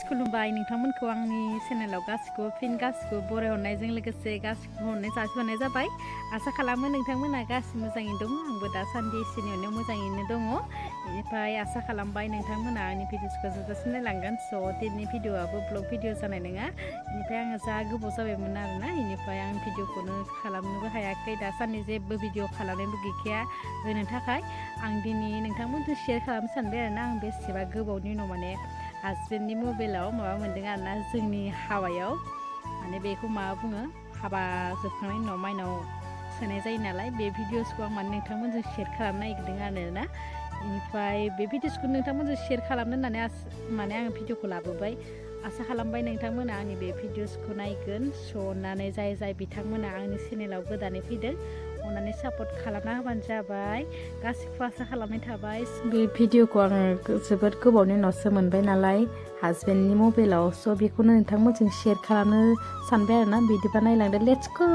खुलुमबाय नोंथांमोनखौ आंनि चेनेलाव गासिखौबो फिन गासिखौबो बरायहरनायजों लोगोसे गासिखौबो हरनाय जासिहरनाय जाबाय। आसा खालामो नोंथांमोना गासिबो मोजाङैनो दङ। आंबो दासान्दि इसोरनि अननायाव मोजाङैनो दङ। बेनिफ्राय आसा खालामबाय नोंथांमोना आंनि भिडिअसखौ जोबजासिम नायलांगोन। स' दिनैनि भिडिअआबो ब्लग भिडिअ जानाय नङा। बेनिफ्राय आङो जा गोबाव जाबायमोन आरोना, बेनिफ्राय आं भिडिअखौनो खालामनोबो हायाखै। दासान्दि जेबो भिडिअ खालामनोबो गैखाया होनो थाखाय आं दिनै नोंथांमोनजों शेयार खालामनो सानबाय आरोना। आं बेसेबा गोबावनि उनाव माने हाजबेन्डनि मबाइलाव माबा मोन्दों आरोना, जोंनि हाबायाव माने बेखौ मा बुङो, हाबा जोबखांनायनि उनाव माइनाव सोनाय जायो नालाय, बे भिडिअसखौ आं माने नोंथांमोनजों शेयार खालामनो नागिरदों आरोना। बेनिफ्राय बे भिडिअसखौ नोंथांमोनजों शेयार खालामनो होननानै माने आङो भिडिअखौ लाबोबाय। आसा खालामबाय नोंथांमोना आंनि बे भिडिअसखौ नायगोन। स' अननानै जाय बिथांमोना आंनि चेनेलाव गोदानै फैदों, अननानै सापर्ट खालामना होबानो जाबाय। गासिखौबो आसा खालामनाय थाबाय। बे भिडिअखौ आङो जोबोद गोबावनि उनावसो मोनबाय नालाय हाजबेन्डनि मबाइलाव। स' बेखौनो नोंथांमोनजों शेयार खालामनो सानबाय आरोना। बिदिबा नायलांदो, लेट्स गो।